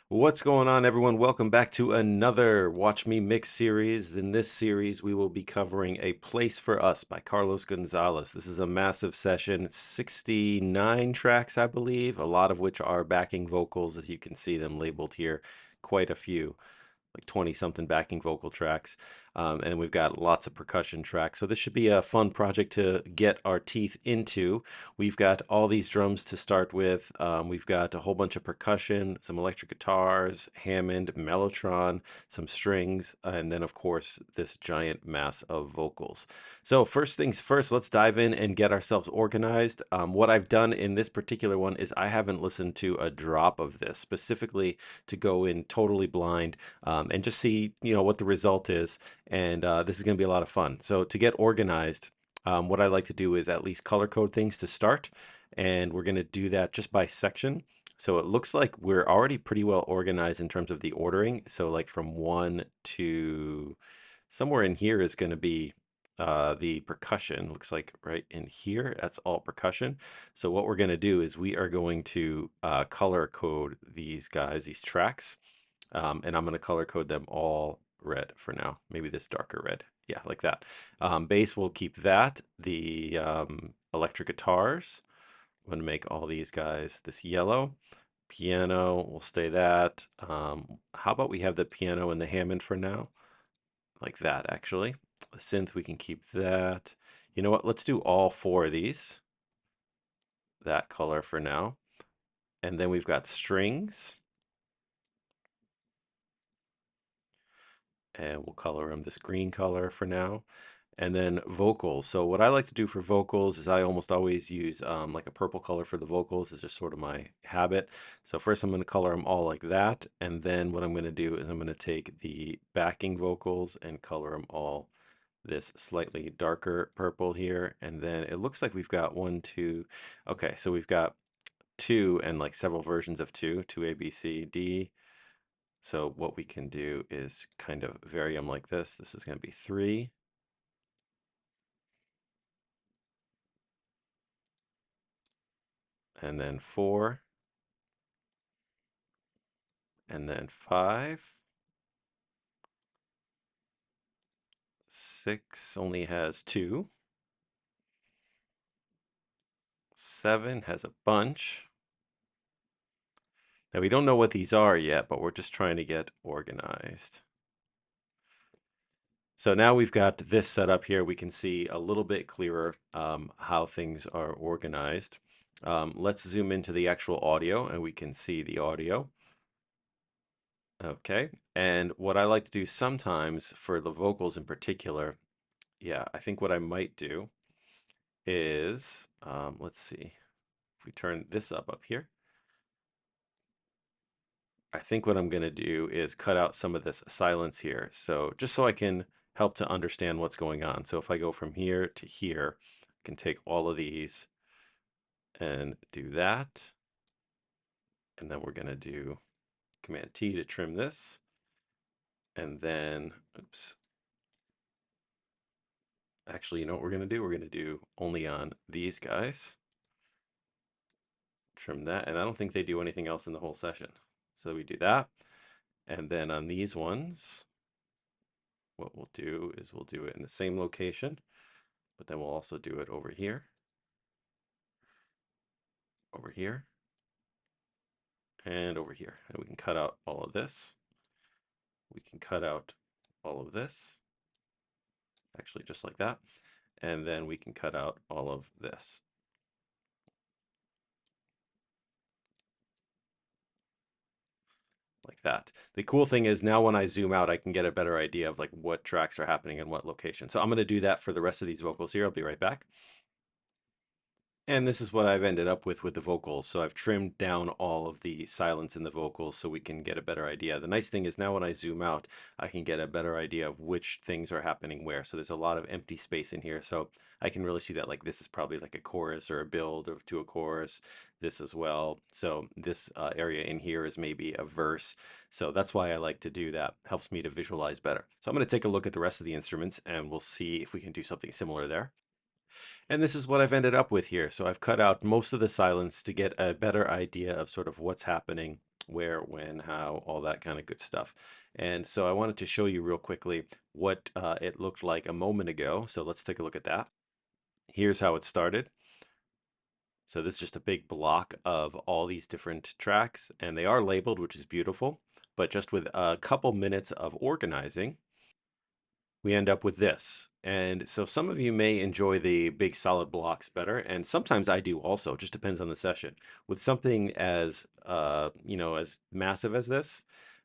What's going on, everyone? Welcome back to another Watch Me Mix series. In this series, we will be covering A Place for Us by Carlos Gonzalez. This is a massive session, 69 tracks, I believe, a lot of which are backing vocals, as you can see them labeled here, quite a few like 20 something backing vocal tracks. And we've got lots of percussion tracks. So this should be a fun project to get our teeth into. We've got all these drums to start with. We've got a whole bunch of percussion, some electric guitars, Hammond, Mellotron, some strings, and then, of course, this giant mass of vocals. So first things first, let's dive in and get ourselves organized. What I've done in this particular one is I haven't listened to a drop of this, specifically to go in totally blind and just see, what the result is. And this is going to be a lot of fun. So to get organized, what I like to do is at least color code things to start. And we're going to do that just by section. So it looks like we're already pretty well organized in terms of the ordering. So like from one to somewhere in here is going to be the percussion. Looks like right in here, that's all percussion. So what we're going to do is we are going to color code these guys, these tracks. And I'm going to color code them all red for now. Maybe this darker red. Yeah, like that. Bass, we'll keep that. The electric guitars, I'm going to make all these guys this yellow. Piano, we'll stay that. How about we have the piano and the Hammond for now? Like that, actually. The synth, we can keep that. You know what? Let's do all four of these. That color for now. And then we've got strings. And we'll color them this green color for now. And then vocals. So what I like to do for vocals is I almost always use like a purple color for the vocals. It's just sort of my habit. So first I'm going to color them all like that. And then what I'm going to do is I'm going to take the backing vocals and color them all this slightly darker purple here. And then it looks like we've got one, two. Okay, so we've got two and like several versions of two A, B, C, D. So what we can do is kind of vary them like this. This is going to be three, and then four, and then five. Six only has two. Seven has a bunch. Now we don't know what these are yet, but we're just trying to get organized. So now we've got this set up here. We can see a little bit clearer how things are organized. Let's zoom into the actual audio and we can see the audio. Okay, and what I like to do sometimes for the vocals in particular, yeah, I think what I might do is, let's see, if we turn this up here, I think what I'm going to do is cut out some of this silence here. So just so I can help to understand what's going on. So if I go from here to here, I can take all of these and do that. And then we're going to do Command T to trim this. And then, oops. Actually, you know what we're going to do? We're going to do only on these guys. Trim that. And I don't think they do anything else in the whole session. So we do that. And then on these ones, what we'll do is we'll do it in the same location, but then we'll also do it over here, over here, and over here. And we can cut out all of this. We can cut out all of this, actually just like that. And then we can cut out all of this. Like that. The cool thing is now when I zoom out, I can get a better idea of like what tracks are happening in what location. So I'm going to do that for the rest of these vocals here. I'll be right back. And this is what I've ended up with the vocals. So I've trimmed down all of the silence in the vocals so we can get a better idea. The nice thing is now when I zoom out, I can get a better idea of which things are happening where. So there's a lot of empty space in here. So I can really see that like this is probably like a chorus or a build to a chorus, this as well. So this area in here is maybe a verse. So that's why I like to do that. Helps me to visualize better. So I'm going to take a look at the rest of the instruments and we'll see if we can do something similar there. And this is what I've ended up with here. So I've cut out most of the silence to get a better idea of sort of what's happening where, when, how, all that kind of good stuff. And so I wanted to show you real quickly what it looked like a moment ago. So let's take a look at that. Here's how it started. So this is just a big block of all these different tracks, and they are labeled, which is beautiful. But just with a couple minutes of organizing, we end up with this. And so some of you may enjoy the big solid blocks better, and sometimes I do also. It just depends on the session. With something as as massive as this,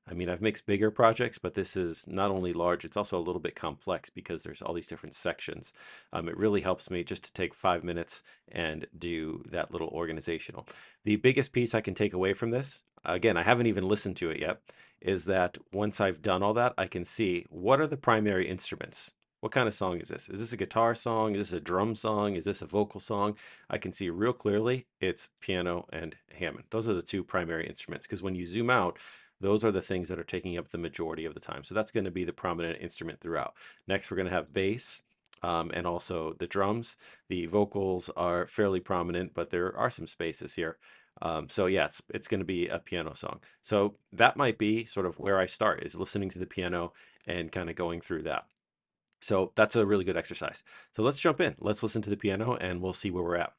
I mean, I've mixed bigger projects, but this is not only large, it's also a little bit complex because there's all these different sections. It really helps me just to take 5 minutes and do that little organizational. The biggest piece I can take away from this, again, I haven't even listened to it yet, is that once I've done all that, I can see what are the primary instruments. What kind of song is this? Is this a guitar song? Is this a drum song? Is this a vocal song? I can see real clearly it's piano and Hammond. Those are the two primary instruments, because when you zoom out, those are the things that are taking up the majority of the time. So that's going to be the prominent instrument throughout. Next, we're going to have bass. And also the drums. The vocals are fairly prominent, but there are some spaces here. So yeah, it's going to be a piano song. So that might be sort of where I start, is listening to the piano and kind of going through that. So that's a really good exercise. So let's jump in. Let's listen to the piano and we'll see where we're at.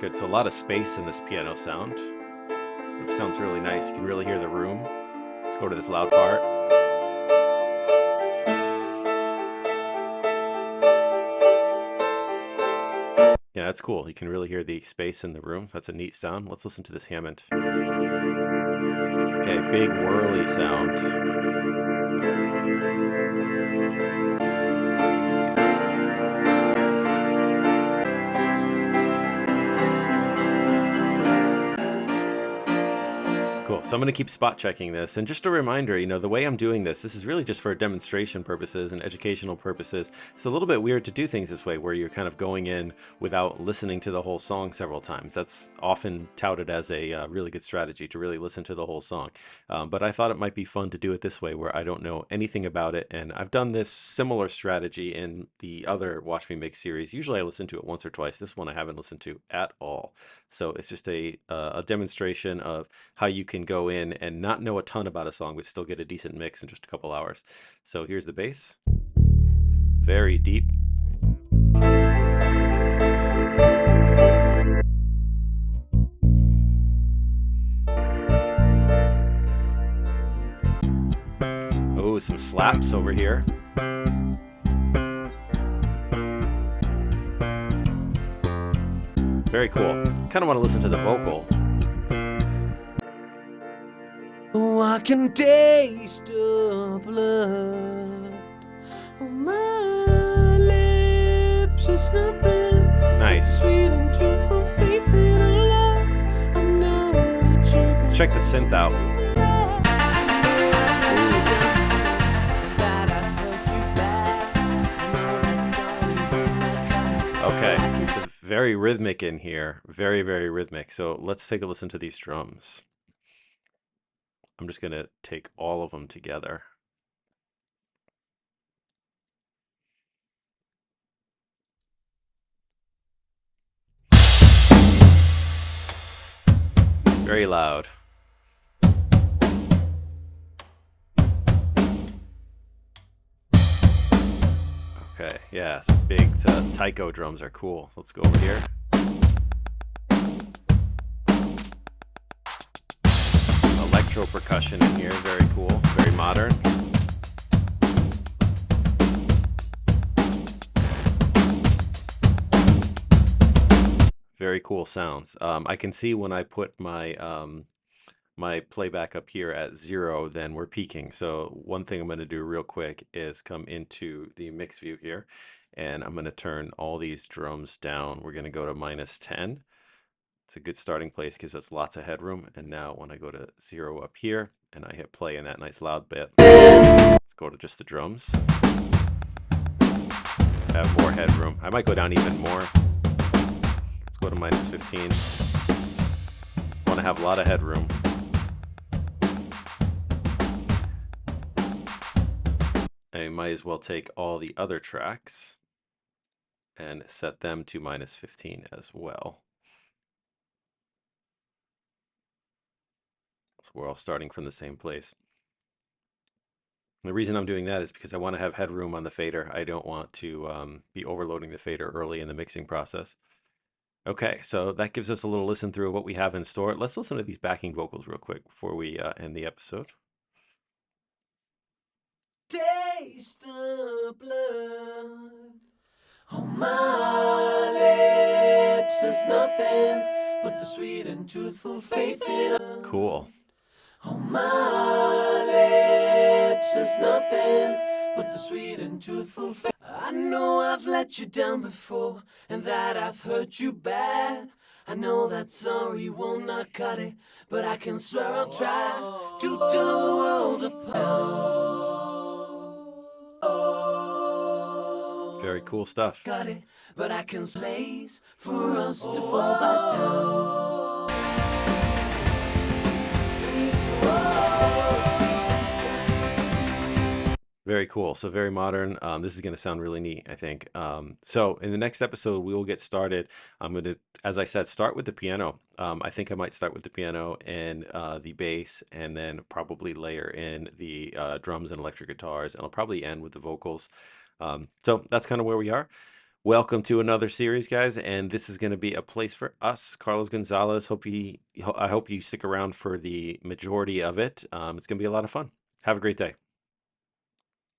Good. So a lot of space in this piano sound, which sounds really nice. You can really hear the room. Let's go to this loud part. Yeah, that's cool. You can really hear the space in the room. That's a neat sound. Let's listen to this Hammond. Okay, big whirly sound. Cool. So I'm going to keep spot checking this. And just a reminder, the way I'm doing this is really just for demonstration purposes and educational purposes. It's a little bit weird to do things this way, where you're kind of going in without listening to the whole song several times. That's often touted as a really good strategy, to really listen to the whole song. But I thought it might be fun to do it this way, where I don't know anything about it. And I've done this similar strategy in the other Watch Me Mix series. Usually I listen to it once or twice. This one I haven't listened to at all. So it's just a demonstration of how you can go in and not know a ton about a song, but still get a decent mix in just a couple hours. So here's the bass. Very deep. Oh, some slaps over here. Very cool. Kind of want to listen to the vocal. Oh, I can taste the blood on my lips. It's nothing. Nice. Sweet and truthful faith in a love. I know that you can. Let's check the synth out. Okay, it's very rhythmic in here. Very, very rhythmic. So let's take a listen to these drums. I'm just going to take all of them together. Very loud. Okay, yeah, some big taiko drums are cool. Let's go over here. Electro percussion in here, very cool, very modern. Very cool sounds. I can see when I put my my playback up here at 0, then we're peaking. So one thing I'm going to do real quick is come into the mix view here, and I'm going to turn all these drums down. We're going to go to -10. It's a good starting place because it's lots of headroom. And now when I go to 0 up here and I hit play in that nice loud bit, let's go to just the drums. Have more headroom. I might go down even more. Let's go to -15. Want to have a lot of headroom. I might as well take all the other tracks and set them to -15 as well. So we're all starting from the same place. The reason I'm doing that is because I want to have headroom on the fader. I don't want to be overloading the fader early in the mixing process. Okay, so that gives us a little listen through of what we have in store. Let's listen to these backing vocals real quick before we end the episode. Taste the blood on my lips. There's nothing but the sweet and truthful faith in Cool. on my lips. There's nothing but the sweet and truthful faith. I know I've let you down before, and that I've hurt you bad. I know that sorry will not cut it, but I can swear I'll try to tear the world apart. Very cool stuff. Got it, but I can place for us to fall back down. Place for us to fall asleep. Very cool. So very modern. This is going to sound really neat, I think. So in the next episode, we will get started. I'm going to, as I said, start with the piano. I think I might start with the piano and the bass, and then probably layer in the drums and electric guitars, and I'll probably end with the vocals. So that's kind of where we are. Welcome to another series, guys, and this is going to be a place for us. Carlos Gonzalez. I hope you stick around for the majority of it. It's going to be a lot of fun. Have a great day.